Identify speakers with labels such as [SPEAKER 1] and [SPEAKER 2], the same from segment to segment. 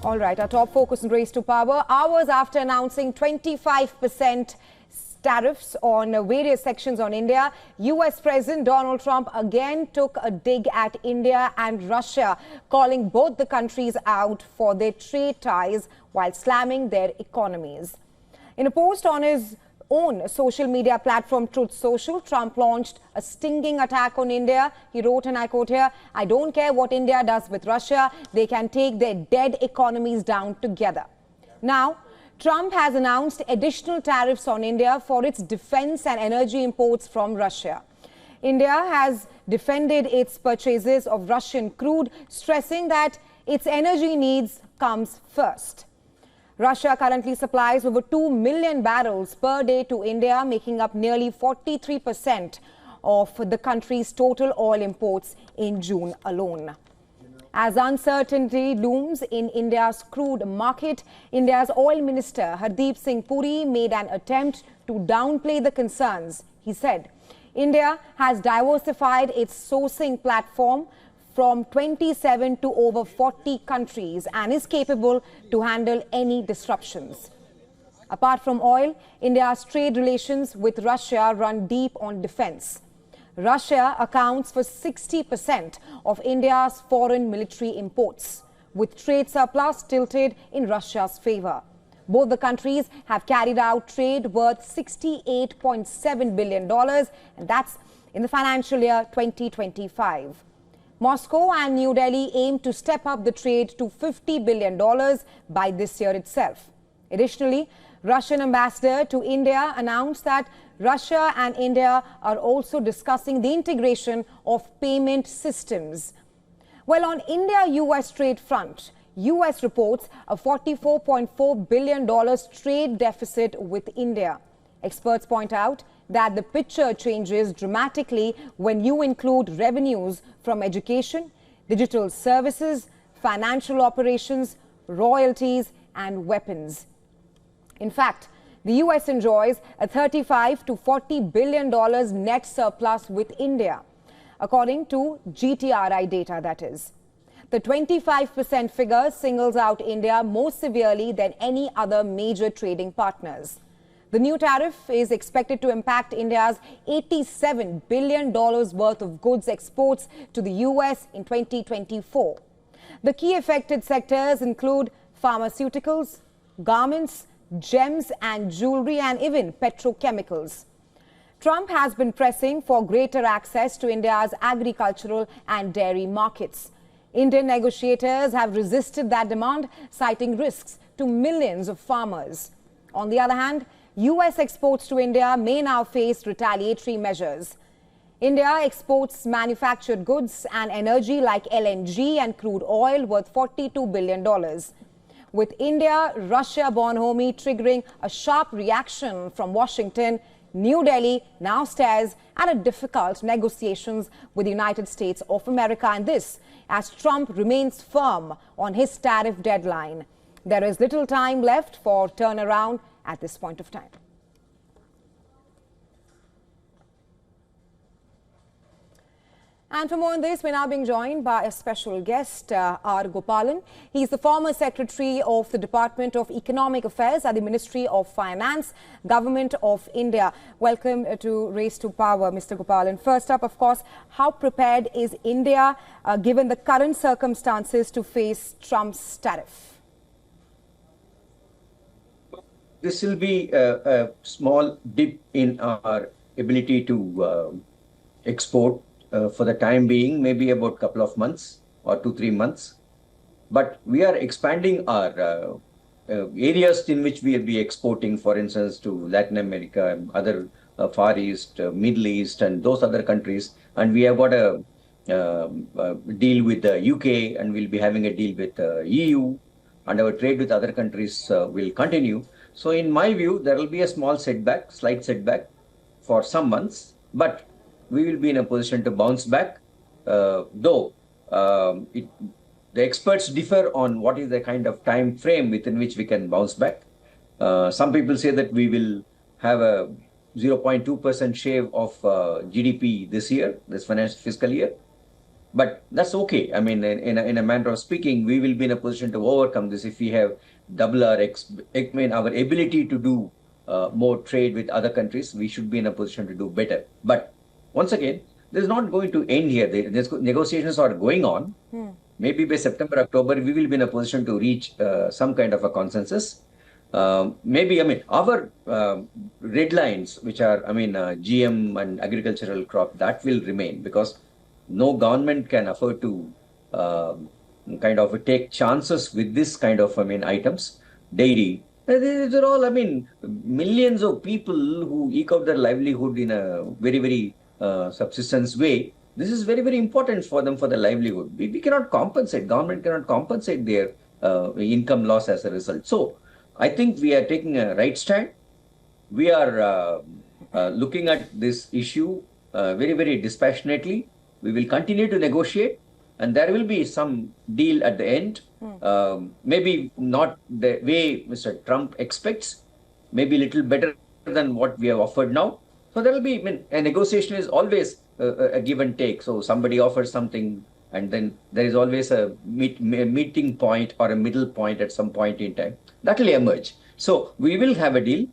[SPEAKER 1] All right, our top focus on race to power. Hours after announcing 25% tariffs on various sections on India, US President Donald Trump again took a dig at India and Russia, calling both the countries out for their trade ties while slamming their economies. In a post on his own social media platform Truth Social, Trump launched a stinging attack on India. He wrote, and I quote here, "I don't care what India does with Russia. They can take their dead economies down together." Now, Trump has announced additional tariffs on India for its defense and energy imports from Russia. India has defended its purchases of Russian crude, stressing that its energy needs comes first. Russia currently supplies over 2 million barrels per day to India, making up nearly 43% of the country's total oil imports in June alone. As uncertainty looms in India's crude market, India's oil minister Hardeep Singh Puri made an attempt to downplay the concerns. He said, India has diversified its sourcing platform from 27 to over 40 countries and is capable to handle any disruptions. Apart from oil, India's trade relations with Russia run deep on defense. Russia accounts for 60% of India's foreign military imports, with trade surplus tilted in Russia's favor. Both the countries have carried out trade worth $68.7 billion, and that's in the financial year 2025. Moscow and New Delhi aim to step up the trade to $50 billion by this year itself. Additionally, Russian ambassador to India announced that Russia and India are also discussing the integration of payment systems. Well, on India-US trade front, US reports a $44.4 billion trade deficit with India. Experts point out that the picture changes dramatically when you include revenues from education, digital services, financial operations, royalties, and weapons. In fact, the US enjoys a $35 to $40 billion net surplus with India, according to GTRI data, that is. The 25% figure singles out India more severely than any other major trading partners. The new tariff is expected to impact India's $87 billion worth of goods exports to the US in 2024. The key affected sectors include pharmaceuticals, garments, gems and jewelry, and even petrochemicals. Trump has been pressing for greater access to India's agricultural and dairy markets. Indian negotiators have resisted that demand, citing risks to millions of farmers. On the other hand, US exports to India may now face retaliatory measures. India exports manufactured goods and energy like LNG and crude oil worth $42 billion. With India-Russia bonhomie triggering a sharp reaction from Washington, New Delhi now stares at a difficult negotiations with the United States of America, and this as Trump remains firm on his tariff deadline. There is little time left for turnaround at this point of time. And for more on this, we're now being joined by a special guest, R. Gopalan. He's the former Secretary of the Department of Economic Affairs at the Ministry of Finance, Government of India. Welcome to Race to Power, Mr. Gopalan. First up, of course, how prepared is India, given the current circumstances, to face Trump's tariff?
[SPEAKER 2] This will be a small dip in our ability to export for the time being, maybe about a couple of months or 2-3 months. But we are expanding our areas in which we will be exporting, for instance, to Latin America and other Far East, Middle East, and those other countries. And we have got a deal with the UK, and we'll be having a deal with the EU, and our trade with other countries will continue. So in my view, there will be a small setback, slight setback for some months, but we will be in a position to bounce back, though the experts differ on what is the kind of time frame within which we can bounce back. Some people say that we will have a 0.2% shave of GDP this year, this financial fiscal year. But that's okay. I mean, in a manner of speaking, we will be in a position to overcome this if we have double our our ability to do more trade with other countries. We should be in a position to do better. But once again, this is not going to end here. The negotiations are going on. Maybe by September, October, we will be in a position to reach some kind of a consensus. Maybe, I mean, our red lines, which are, GM and agricultural crop, that will remain, because no government can afford to kind of take chances with this kind of, items. Dairy. These are all, millions of people who eke out their livelihood in a very, very subsistence way. This is very, very important for them for their livelihood. We cannot compensate. Government cannot compensate their income loss as a result. So I think we are taking a right stand. We are looking at this issue very, very dispassionately. We will continue to negotiate, and there will be some deal at the end. Maybe not the way Mr. Trump expects, maybe a little better than what we have offered now. So there will be, a negotiation is always a give and take. So somebody offers something, and then there is always a meeting point or a middle point at some point in time. That will emerge. So we will have a deal,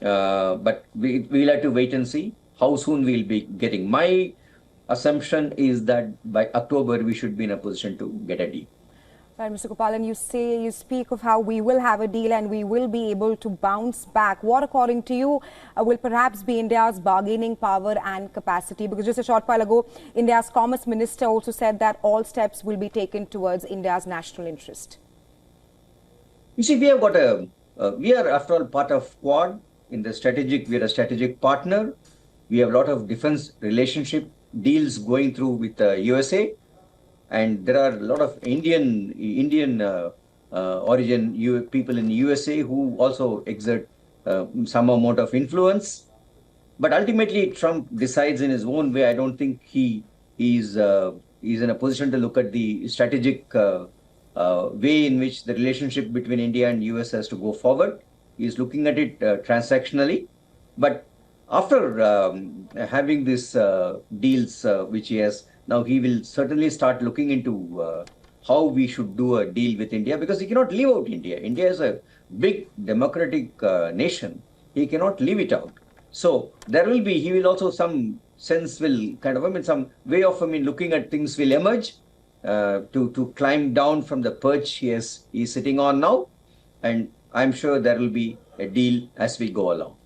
[SPEAKER 2] but we'll have to wait and see how soon we'll be getting. My assumption is that by October, we should be in a position to get a deal.
[SPEAKER 1] Right, Mr. Gopalan, you speak of how we will have a deal and we will be able to bounce back. What, according to you, will perhaps be India's bargaining power and capacity? Because just a short while ago, India's Commerce Minister also said that all steps will be taken towards India's national interest.
[SPEAKER 2] You see, we have got we are, after all, part of Quad. In the strategic, we are a strategic partner. We have a lot of defense relationship deals going through with the USA. And there are a lot of Indian origin people in the USA who also exert some amount of influence. But ultimately, Trump decides in his own way. I don't think he is in a position to look at the strategic way in which the relationship between India and US has to go forward. He is looking at it transactionally. But after having these deals which he has, now he will certainly start looking into how we should do a deal with India, because he cannot leave out India. India is a big democratic nation. He cannot leave it out. So there will be, he will also, some sense will kind of, some way of, looking at things will emerge to climb down from the perch he's sitting on now. And I'm sure there will be a deal as we go along.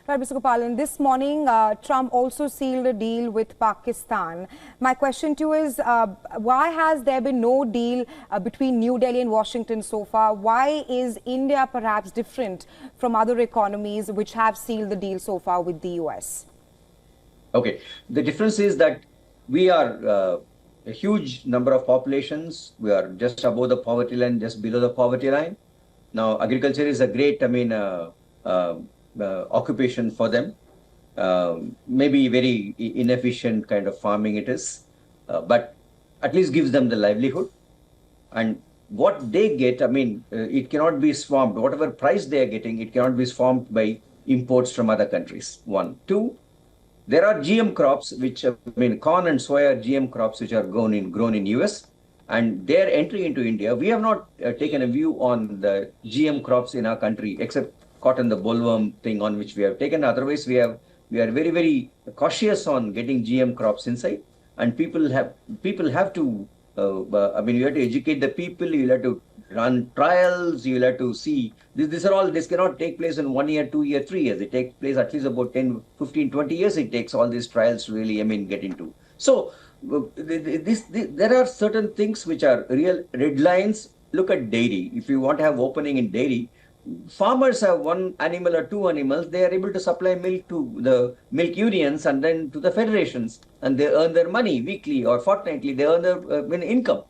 [SPEAKER 1] Right, Mr. Gopalan, this morning, Trump also sealed a deal with Pakistan. My question to you is, why has there been no deal between New Delhi and Washington so far? Why is India perhaps different from other economies which have sealed the deal so far with the US?
[SPEAKER 2] Okay, the difference is that we are a huge number of populations. We are just above the poverty line, just below the poverty line. Now, agriculture is a great, occupation for them. Maybe very inefficient kind of farming it is, but at least gives them the livelihood. And what they get, it cannot be swamped. Whatever price they are getting, it cannot be swamped by imports from other countries. One. Two, there are GM crops, which, corn and soy are GM crops which are grown in US. And their entry into India, we have not taken a view on the GM crops in our country, except cotton, the bollworm thing on which we have taken. Otherwise, we are very, very cautious on getting GM crops inside. And people have to, you have to educate the people. You have to run trials. You have to see this cannot take place in 1 year, 2 year, 3 years. It takes place at least about 10, 15, 20 years. It takes all these trials to really, get into. So there are certain things which are real red lines. Look at dairy. If you want to have opening in dairy, farmers have one animal or two animals. They are able to supply milk to the milk unions and then to the federations, and they earn their money weekly or fortnightly. They earn their income.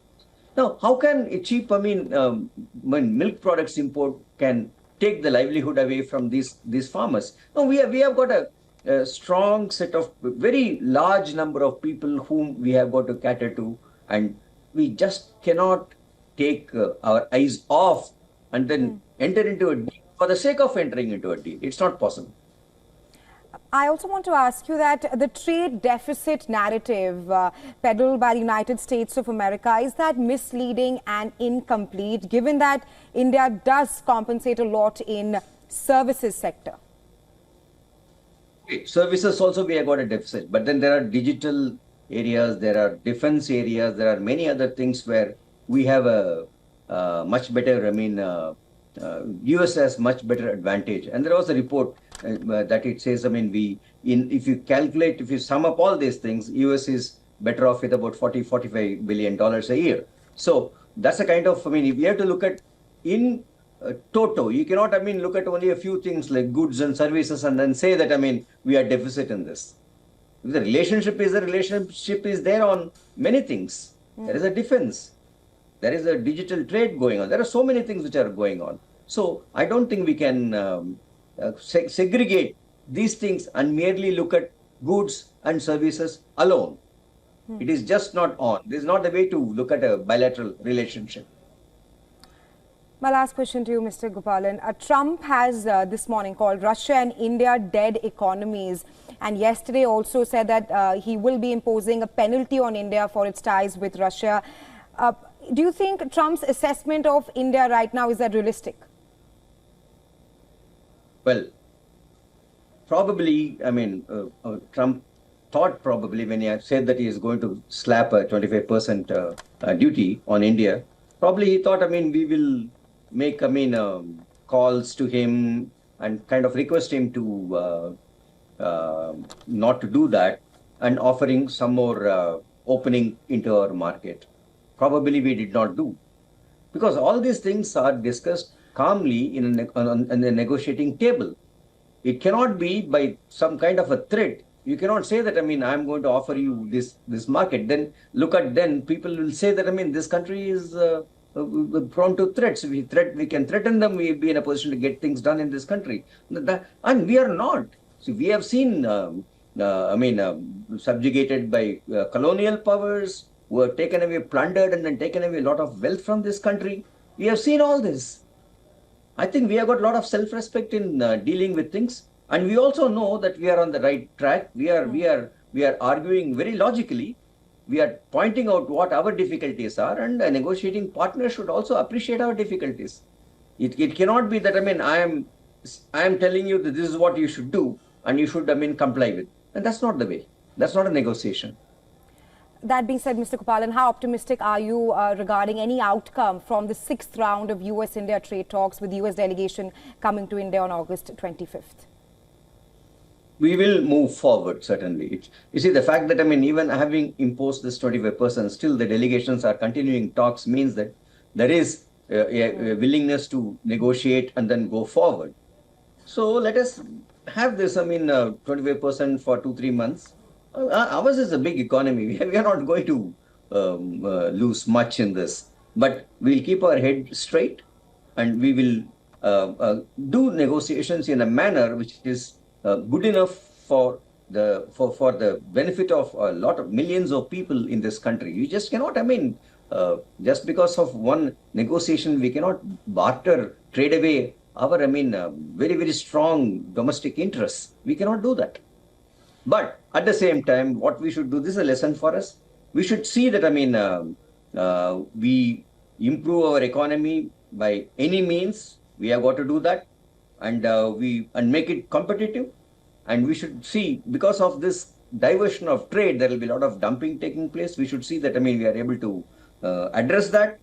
[SPEAKER 2] Now, how can a cheap, milk products import can take the livelihood away from these farmers? No, we have got a strong set of very large number of people whom we have got to cater to, and we just cannot take our eyes off and then enter into a deal for the sake of entering into a deal. It's not possible.
[SPEAKER 1] I also want to ask you that the trade deficit narrative peddled by the United States of America, is that misleading and incomplete, given that India does compensate a lot in services sector?
[SPEAKER 2] Services also we have got a deficit, but then there are digital areas, there are defense areas, there are many other things where we have a much better, US has much better advantage. And there was a report that it says, if you sum up all these things, US is better off with about $45 billion a year. So that's a kind of, if you have to look at in toto, you cannot, look at only a few things like goods and services and then say that, we are deficit in this. The relationship is there on many things. There is a defense. There is a digital trade going on. There are so many things which are going on. So I don't think we can segregate these things and merely look at goods and services alone. It is just not on. This is not the way to look at a bilateral relationship.
[SPEAKER 1] My last question to you, Mr. Gopalan. Trump has this morning called Russia and India dead economies, and yesterday also said that he will be imposing a penalty on India for its ties with Russia. Do you think Trump's assessment of India right now, is that realistic?
[SPEAKER 2] Well, probably, Trump thought probably when he said that he is going to slap a 25% duty on India, probably he thought, we will make, calls to him and kind of request him to not to do that and offering some more opening into our market. Probably we did not do, because all these things are discussed calmly in a negotiating table. It cannot be by some kind of a threat. You cannot say that, I'm going to offer you this market. Then people will say that, this country is prone to threats. We can threaten them. We'll be in a position to get things done in this country. And we are not. So we have seen, subjugated by colonial powers who have taken away, plundered and then taken away a lot of wealth from this country. We have seen all this. I think we have got a lot of self-respect in dealing with things. And we also know that we are on the right track. We are arguing very logically. We are pointing out what our difficulties are, and a negotiating partner should also appreciate our difficulties. It cannot be that, I am telling you that this is what you should do and you should, comply with. And that's not the way. That's not a negotiation.
[SPEAKER 1] That being said, Mr. Gopalan, how optimistic are you regarding any outcome from the 6th round of US-India trade talks with the US delegation coming to India on August 25th?
[SPEAKER 2] We will move forward, certainly. You see, the fact that, even having imposed this 25%, still the delegations are continuing talks means that there is a willingness to negotiate and then go forward. So let us have this, 25% for 2-3 months. Ours is a big economy. We are not going to lose much in this. But we'll keep our head straight and we will do negotiations in a manner which is good enough for the benefit of a lot of millions of people in this country. You just cannot, just because of one negotiation, we cannot trade away our, very, very strong domestic interests. We cannot do that. But at the same time, what we should do, this is a lesson for us. We should see that, we improve our economy by any means. We have got to do that. And make it competitive. And we should see, because of this diversion of trade, there will be a lot of dumping taking place. We should see that, we are able to address that.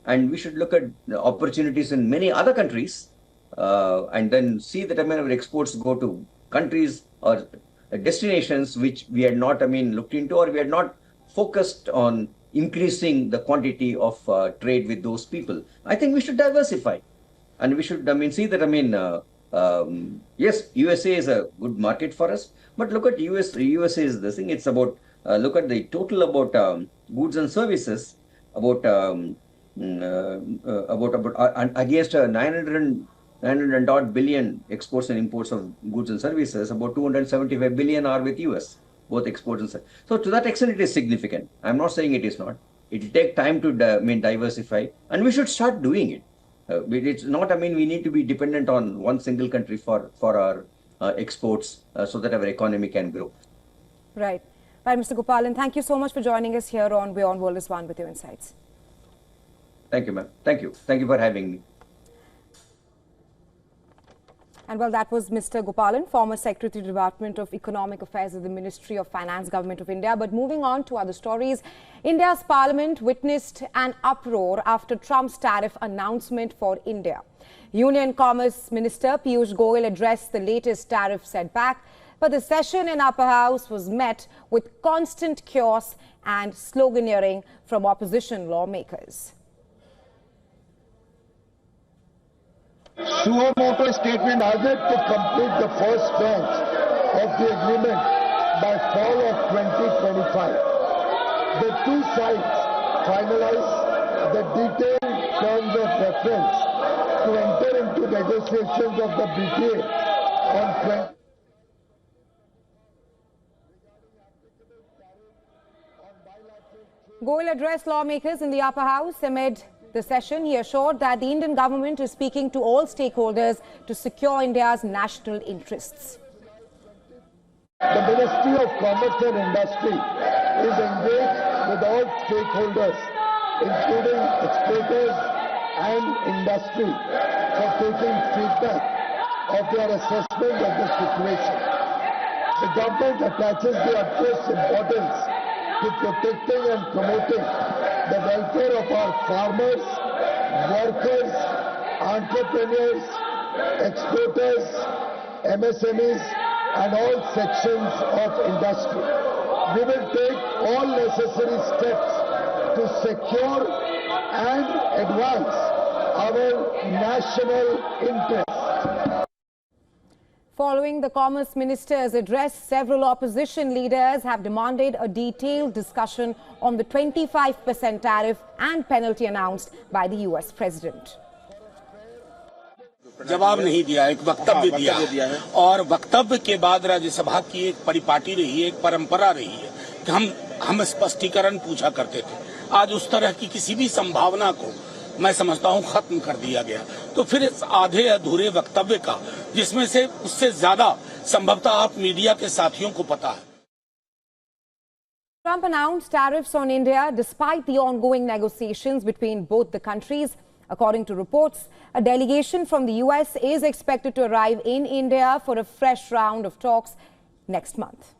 [SPEAKER 2] And we should look at the opportunities in many other countries and then see that, our exports go to countries or destinations which we had not, looked into, or we had not focused on increasing the quantity of trade with those people. I think we should diversify. And we should, see that, yes, USA is a good market for us, but look at USA is the thing. It's about, look at the total about goods and services, about against 900 odd billion exports and imports of goods and services, about 275 billion are with US, both exports and services. So to that extent, it is significant. I'm not saying it is not. It will take time to diversify, and we should start doing it. It's not, we need to be dependent on one single country for our exports so that our economy can grow.
[SPEAKER 1] Right. Right, Mr. Gopalan, thank you so much for joining us here on WION World is One with your insights.
[SPEAKER 2] Thank you, ma'am. Thank you. Thank you for having me.
[SPEAKER 1] And well, that was Mr. Gopalan, former Secretary to the Department of Economic Affairs of the Ministry of Finance, Government of India. But moving on to other stories, India's parliament witnessed an uproar after Trump's tariff announcement for India. Union Commerce Minister Piyush Goyal addressed the latest tariff setback, but the session in Upper House was met with constant chaos and sloganeering from opposition lawmakers.
[SPEAKER 3] Suo moto statement has it to complete the first tranche of the agreement by fall of 2025. The two sides finalize the detailed terms of reference to enter into negotiations of the BTA on 20.
[SPEAKER 1] Goyal addressed lawmakers in the Upper House amid the session. He assured that the Indian government is speaking to all stakeholders to secure India's national interests.
[SPEAKER 3] The Ministry of Commerce and Industry is engaged with all stakeholders, including exporters and industry, for taking feedback of their assessment of the situation. The government attaches the utmost importance to protecting and promoting the welfare of our farmers, workers, entrepreneurs, exporters, MSMEs, and all sections of industry. We will take all necessary steps to secure and advance our national interests.
[SPEAKER 1] Following the Commerce Minister's address, several opposition leaders have demanded a detailed discussion on the 25% tariff and penalty announced by the US President.
[SPEAKER 4] जवाब नहीं दिया, एक वक्तव्य दिया है और वक्तव्य के बाद राज्यसभा की एक परिपाटी रही है, एक परंपरा रही है कि हम स्पष्टीकरण पूछा करते थे। आज उस तरह की किसी भी संभावना को मैं समझता हूं खत्म कर दिया गया। तो फिर इस आधे अधूरे वक्तव्य का, जिसमें से उससे ज्यादा संभवतः आप मीडिया के साथियों को पता है।
[SPEAKER 1] Trump announced tariffs on India despite the ongoing negotiations between both the countries. According to reports, a delegation from the US is expected to arrive in India for a fresh round of talks next month.